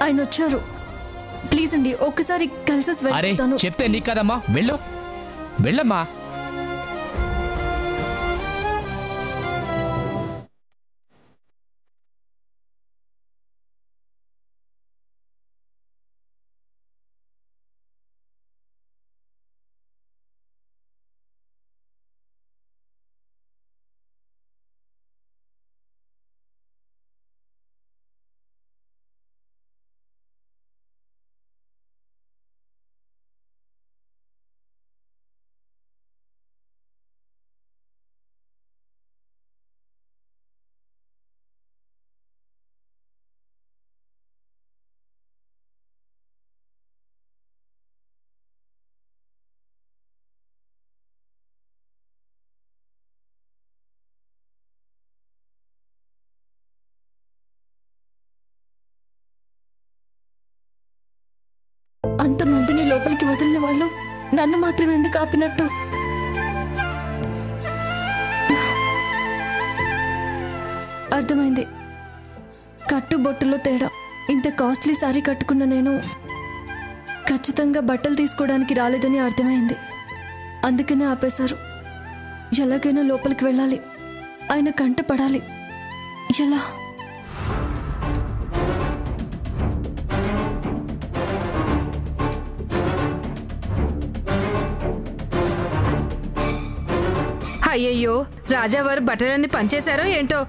ఆయన వచ్చారు. ప్లీజ్ అండి ఒక్కసారి కలిసేసి వెళ్తాను. చెప్తే నీకు కదమ్మా, వెళ్ళు, వెళ్ళమ్మా. అంతమందిని లోపలికి వదిలిన వాళ్ళు నన్ను మాత్రం ఎందుకు ఆపినట్టు? అర్థమైంది. కట్టుబొట్టులో తేడా. ఇంత కాస్ట్లీ సారీ కట్టుకున్న నేను ఖచ్చితంగా బట్టలు తీసుకోవడానికి రాలేదని అర్థమైంది. అందుకనే ఆపేశారు. ఎలాగైనా లోపలికి వెళ్ళాలి, ఆయన కంట పడాలి. ఎలా? అయ్యయ్యో, రాజావారు బట్టలన్నీ పనిచేశారో ఏంటో.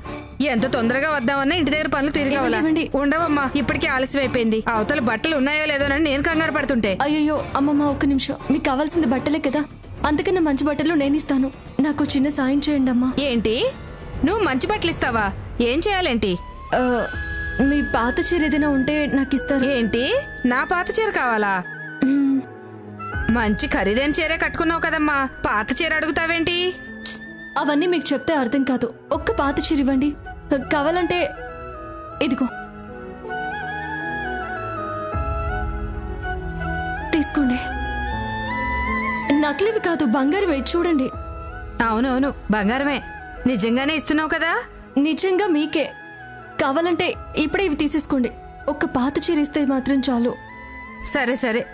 ఎంత తొందరగా వద్దామన్నా ఇంటి దగ్గర పనులు తిరిగావాలా? ఉండవమ్మా, ఇప్పటికే ఆలస్యం అయిపోయింది. అవతల బట్టలు ఉన్నాయో లేదోనని నేను కంగారు పడుతుంటే. అయ్యయ్యో అమ్మమ్మ, ఒక్క నిమిషం. మీకు కావాల్సింది బట్టలే కదా, అందుకన్నా మంచి బట్టలు నేను ఇస్తాను. నాకు చిన్న సాయం చేయండి అమ్మా. ఏంటి, నువ్వు మంచి బట్టలు ఇస్తావా? ఏం చేయాలేంటి? మీ పాత చీర ఏదైనా ఉంటే నాకు ఇస్తారు. ఏంటి, నా పాత చీర కావాలా? మంచి ఖరీదైన చీరే కట్టుకున్నావు కదమ్మా, పాత చీర అడుగుతావేంటి? అవన్నీ మీకు చెప్తే అర్థం కాదు. ఒక్క పాత చీర ఇవ్వండి. కావాలంటే ఇదిగో తీసుకోండి. నకిలీవి కాదు, బంగారమే. చూడండి. అవునవును, బంగారమే. నిజంగానే ఇస్తున్నావు కదా? నిజంగా మీకే. కావాలంటే ఇప్పుడే ఇవి తీసేసుకోండి. ఒక్క పాత చీర ఇస్తే మాత్రం చాలు. సరే సరే,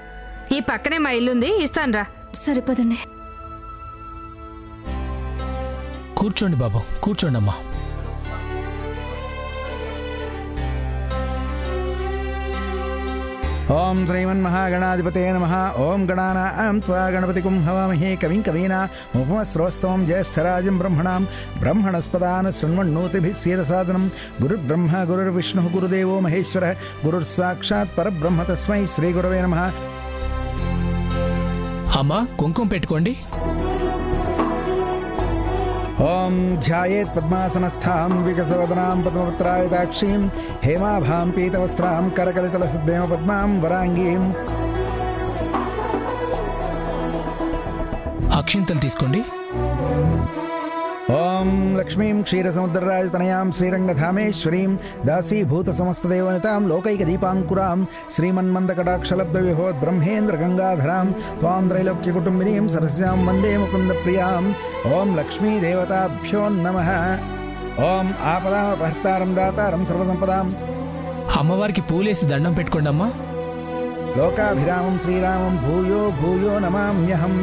ఈ పక్కనే మా ఇల్లుంది, ఇస్తానురా. సరిపదండి. కూర్చోండి బాబు, కూర్చోండి అమ్మా. ఓం శ్రీమన్మహాగణాధిపతే నమః. ఓం గణానాం త్వా గణపతిం హవామహే కవిం కవీనా ఉపమశ్రోస్తవం జ్యేష్ఠరాజం బ్రహ్మణాం బ్రహ్మణస్పదాన శృణ్వన్నోతిభిः సేదసాదనం. గురుర్బ్రహ్మ గురుర్విష్ణుః గురుదేవో మహేశ్వరः గురుర్సాక్షాత్ పరబ్రహ్మ తస్మై శ్రీ గురవే నమః. అమ్మా, కుంకుమ పెట్టుకోండి. ఓం ధ్యాయేత్ పద్మాసనస్థాం వికసవదనాం పద్మపత్రాయతాక్షీం హేమాభాం పీతవస్త్రాం కరకలితలసద్దేమ పద్మాం వరాంగీం. అక్షింతలు తీసుకోండి. ఓం లక్ష్మీం క్షీరసముద్రరాజతనయాం శ్రీరంగధామేశ్వరీం దాసీభూత సమస్తదేవనితాం లోకైకదీపాంకురాం శ్రీమన్మందకటాక్షలబ్ధవిభోద్ బ్రహ్మేంద్ర గంగాధరాం త్వాం త్రైలోక్యకుటుంబినీం సరస్యాం వందే ముకుందప్రియాం. ఓం లక్ష్మీదేవతాభ్యో నమః. ఓం ఆపదామపహర్తారం దాతారం సర్వసంపదాం. అమ్మవారికి పూలేసి దండం పెట్టుకోండి అమ్మా. లోకాభిరామం శ్రీరామం భూయో భూయో నమామ్యహం.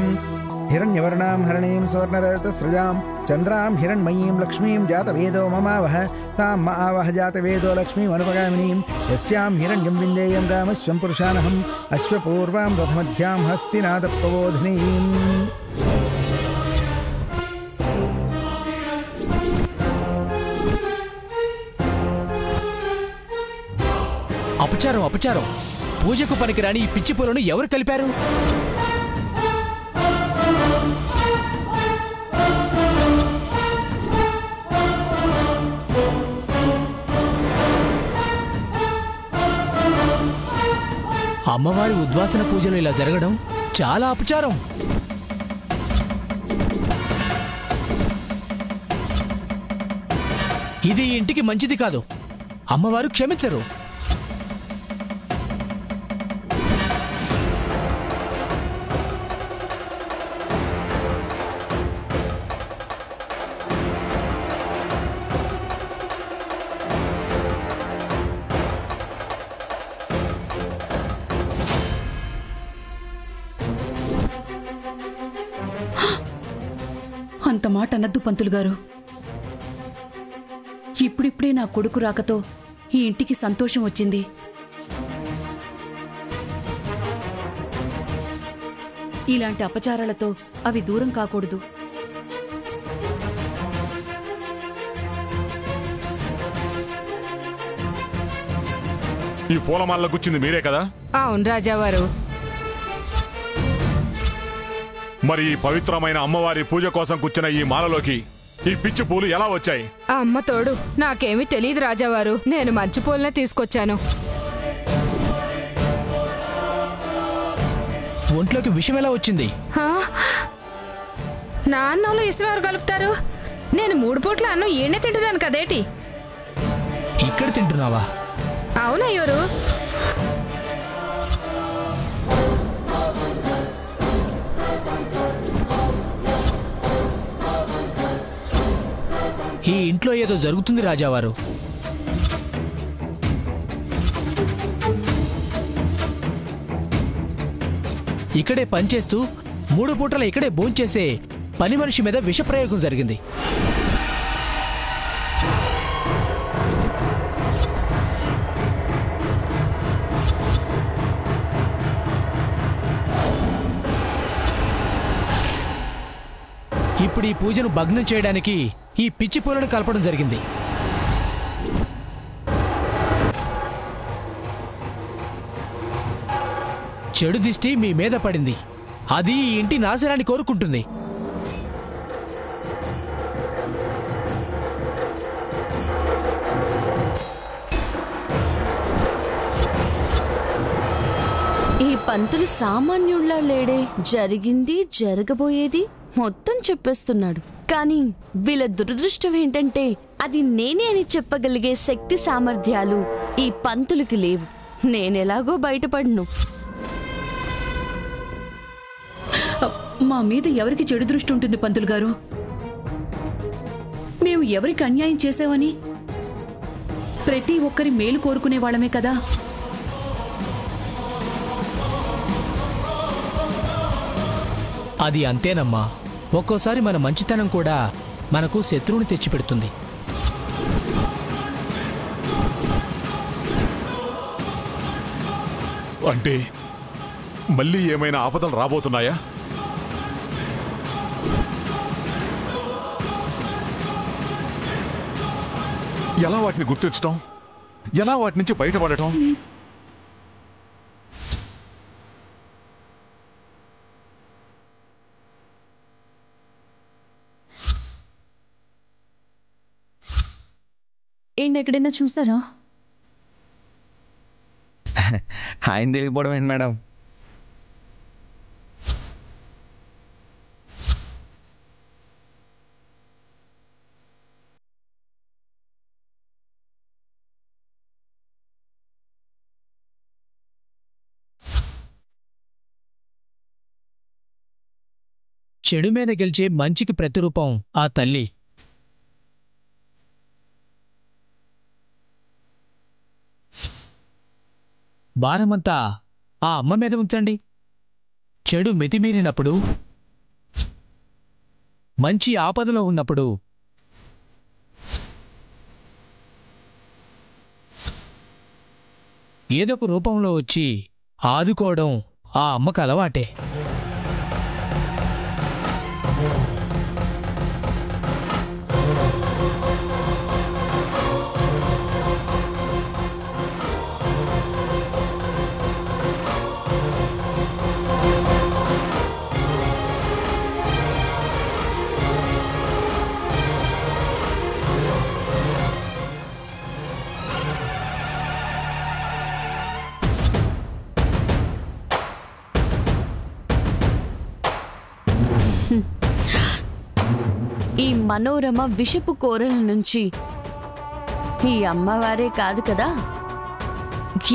హిరణ్యవర్ణాం హరణీం సువర్ణరజతస్రజాం చంద్రాం హిరణ్మయీం లక్ష్మీం జాతవేదో మమావహ తాం మ ఆవహ జాతవేదో లక్ష్మీం అనుపగామినీం యస్యాం హిరణ్యం విందేయం గామశ్వం పురుషానహం అశ్వపూర్వాం రథమధ్యాం హస్తినాదప్రబోధినీం. అపచారం, అపచారం. పూజకు పనికిరాని ఈ పిచ్చి పూలను ఎవరు కలిపారు? అమ్మవారి ఉద్వాసన పూజలు ఇలా జరగడం చాలా అపచారం. ఇది ఇంటికి మంచిది కాదు. అమ్మవారు క్షమించరు. మాట అనద్దు పంతులు గారు. ఇప్పుడిప్పుడే నా కొడుకు రాకతో ఈ ఇంటికి సంతోషం వచ్చింది. ఇలాంటి అపచారాలతో అవి దూరం కాకూడదు. ఈ పూలమాల గుచ్చింది మీరే కదా? అవును రాజావారు. మరి ఈ పవిత్రమైన అమ్మవారి పూజ కోసం కూర్చున్న ఈ మాలలోకి ఈ పిచ్చి పూలు ఎలా వచ్చాయి? అమ్మ తోడు, నాకేమీ తెలియదు రాజావారు. నేను మంచి పూలనే తీసుకొచ్చాను. ఒంట్లోకి విషం ఎలా వచ్చింది? నా అన్నంలో ఇసుమ ఎవరు కలుపుతారు? నేను 3 పూట్ల అన్నం ఈయనే తింటున్నాను కదేటి. ఇక్కడ తింటున్నావా? అవునయ్యోరు. ఈ ఇంట్లో ఏదో జరుగుతుంది రాజావారు. ఇక్కడే పనిచేస్తూ 3 పూటల ఇక్కడే భోంచేసే పని మనిషి మీద విషప్రయోగం జరిగింది. ఇప్పుడు ఈ పూజను భగ్నం చేయడానికి ఈ పిచ్చి పూలను కలపడం జరిగింది. చెడు దిష్టి మీ మీద పడింది. అది ఈ ఇంటి నాశనాన్ని కోరుకుంటుంది. ఈ పంతులు సామాన్యుల్లా లేడే. జరిగింది జరగబోయేది మొత్తం చెప్పేస్తున్నాడు. కానీ వీళ్ళ దురదృష్టం ఏంటంటే అది నేనే అని చెప్పగలిగే శక్తి సామర్థ్యాలు ఈ పంతులకి లేవు. నేనెలాగో బయటపడను. మా మీద ఎవరికి చెడు దృష్టి ఉంటుంది పంతులు గారు? మేము ఎవరికి అన్యాయం చేసావని? ప్రతి ఒక్కరి మేలు కోరుకునే వాళ్ళమే కదా. అది అంతేనమ్మా. ఒక్కోసారి మన మంచితనం కూడా మనకు శత్రువుని తెచ్చిపెడుతుంది. అంటే మళ్ళీ ఏమైనా ఆపదలు రాబోతున్నాయా? ఎలా వాటిని గుర్తించటం? ఎలా వాటి నుంచి బయటపడటం? ఏంటి ఎక్కడైనా చూసారా? ఆయన తెలియకపోవడం ఏంటి మేడం? చెడు మీద గెలిచే మంచికి ప్రతిరూపం ఆ తల్లి. భారమంతా ఆ అమ్మ మీద ఉంచండి. చెడు మితిమీరినప్పుడు, మంచి ఆపదలో ఉన్నప్పుడు ఏదో ఒక రూపంలో వచ్చి ఆదుకోవడం ఆ అమ్మకు అలవాటే. ఈ మనోరమ విషపు కోరల నుంచి ఈ అమ్మవారే కాదు కదా,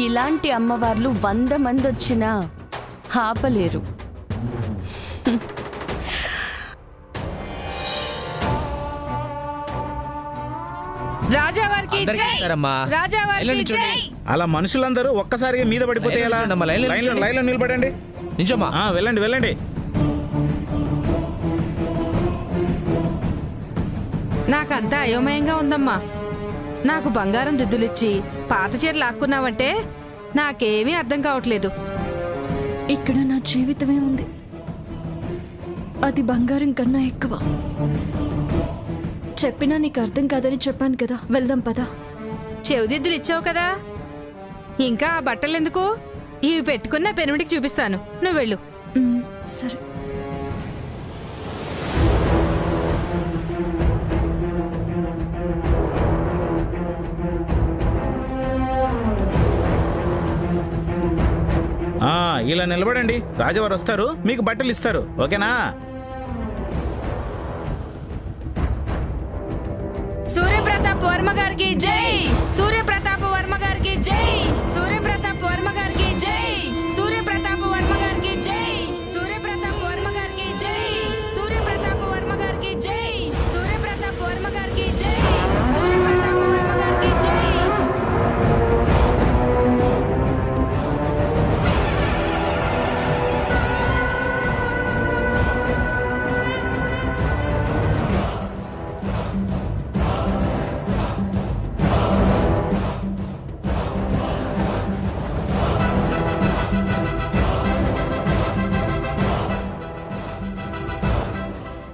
ఇలాంటి అమ్మవార్లు 100 మంది వచ్చినా ఆపలేరు. రాజావారికి జై! రాజావారికి జై! అలా మనుషులందరూ ఒక్కసారిగా మీద పడిపోతే ఎలా? లైన్లో నిలబడండి. నిజమా? వెళ్ళండి వెళ్ళండి. నాకంతా అయోమయంగా ఉందమ్మా. నాకు బంగారం దిద్దులిచ్చి పాత చీర లాక్కున్నావంటే నాకేమీ అర్థం కావట్లేదు. ఇక్కడ నా జీవితమే ఉంది, అది బంగారం కన్నా ఎక్కువ. చెప్పినా నీకు అర్థం కాదని చెప్పాను కదా, వెళ్దాం పదా. చెవిదిద్దులు ఇచ్చావు కదా, ఇంకా ఆ బట్టలెందుకు? ఇవి పెట్టుకున్న పెనుమిటికి చూపిస్తాను, నువ్వు వెళ్ళు. సరే. ఇలా నిలబడండి, రాజవారు వస్తారు, మీకు బట్టలు ఇస్తారు. ఓకేనా? సూర్యప్రతాప్ వర్మ గారికి జై! సూర్యప్రతాప్ వర్మ గారికి జై! సూర్యప్రతాప్ వర్మ గారికి జై! సూర్యప్రతాప్ వర్మ గారికి జై! సూర్యప్రతాప్ వర్మ గారికి జై! సూర్యప్రతాప్ వర్మ గారికి జై! సూర్యప్రతాప్ వర్మ గారికి జై! సూర్యప్రతాప్ వర్మ గారికి జై!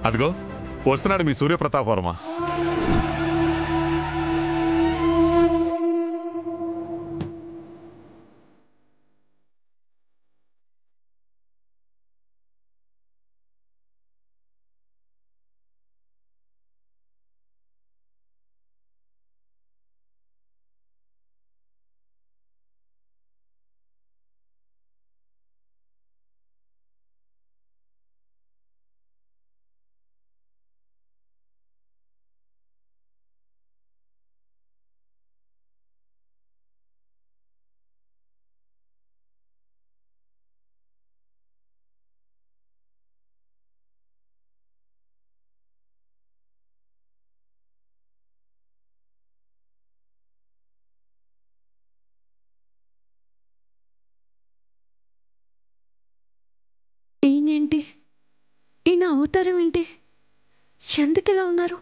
అదిగో వస్తున్నాడు మీ సూర్యప్రతాప్ వర్మ. ఈయనేంటి, ఈయన అవతారం ఏంటి, ఎందుకు ఇలా ఉన్నారు?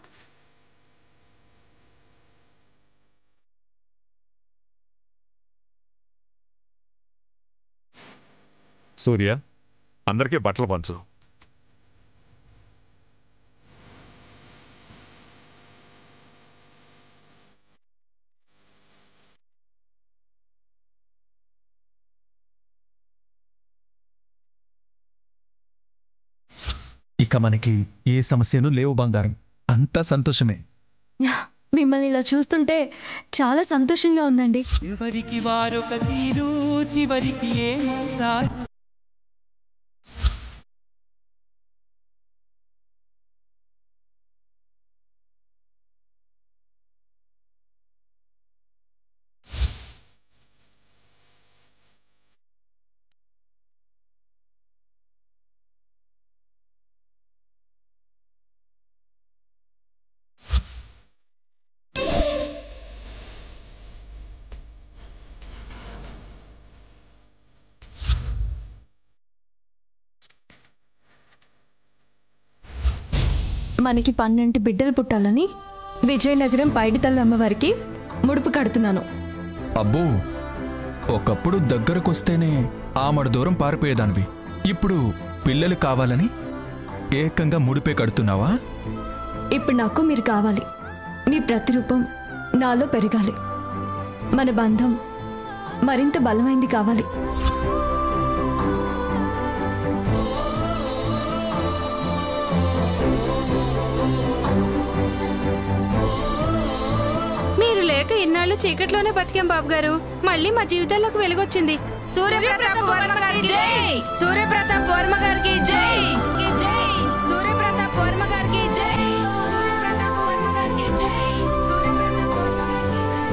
సూర్య, అందరికీ బట్టలు పంచు. ఇక మనకి ఏ సమస్యను లేవు బంగారం, అంతా సంతోషమే. మిమ్మల్ని ఇలా చూస్తుంటే చాలా సంతోషంగా ఉందండి. చివరికి వారొక తీరు, చివరికి మనకి 12 బిడ్డలు పుట్టాలని విజయనగరం పైడితల్లి అమ్మవారికి ముడుపు కడుతున్నాను. అబ్బో, ఒకప్పుడు దగ్గరకొస్తేనే ఆమడ దూరం పారిపోయేదానివి, ఇప్పుడు పిల్లలు కావాలని ఏకంగా ముడిపే కడుతున్నావా? ఇప్పుడు నాకు మీరు కావాలి. మీ ప్రతిరూపం నాలో పెరగాలి. మన బంధం మరింత బలమైంది కావాలి. ఇన్నాళ్ళు చీకట్లోనే బతికాం బాబు గారు, మళ్ళీ మా జీవితాల్లోకి వెలుగొచ్చింది. సూర్యప్రతాప్ వర్మ గారికి జై! సూర్యప్రతాప్ వర్మ గారికి జై! జై! సూర్యప్రతాప్ వర్మ గారికి జై! సూర్యప్రతాప్ వర్మ గారికి జై! సూర్యప్రతాప్ వర్మ గారికి జై!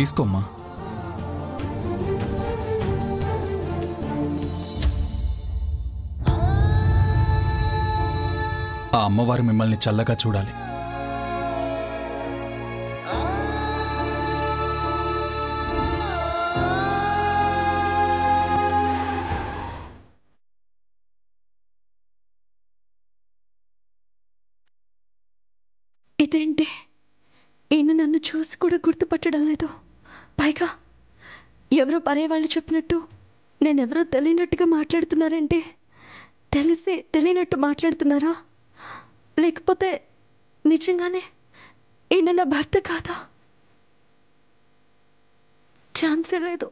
తీసుకోమ్మా. ఆ అమ్మవారు మిమ్మల్ని చల్లగా చూడాలి. ఇదేంటి, ఈయన నన్ను చూసి కూడా గుర్తుపట్టడం లేదు. పైగా ఎవరో పరేవాళ్ళు చెప్పినట్టు నేనెవరో తెలియనట్టుగా మాట్లాడుతున్నారేంటి? తెలిసి తెలియనట్టు మాట్లాడుతున్నారా? లేకపోతే నిజంగానే ఈయన నా భర్త కాదా? ఛాన్సే లేదు.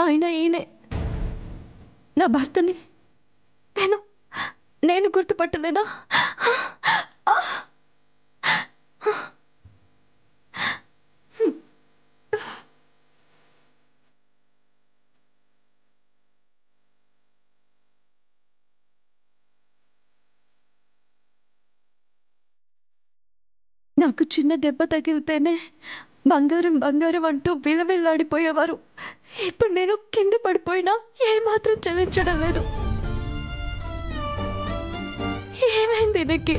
ఆయన ఈయనే నా భర్తని నేను గుర్తుపట్టలేనా? నాకు చిన్న దెబ్బ తగిలితేనే బంగారం బంగారం అంటూ విలవిల్లాడిపోయేవారు. ఇప్పుడు నేను కింద పడిపోయినా ఏమాత్రం చెల్లించడం లేదు. ఏమైంది నాకు?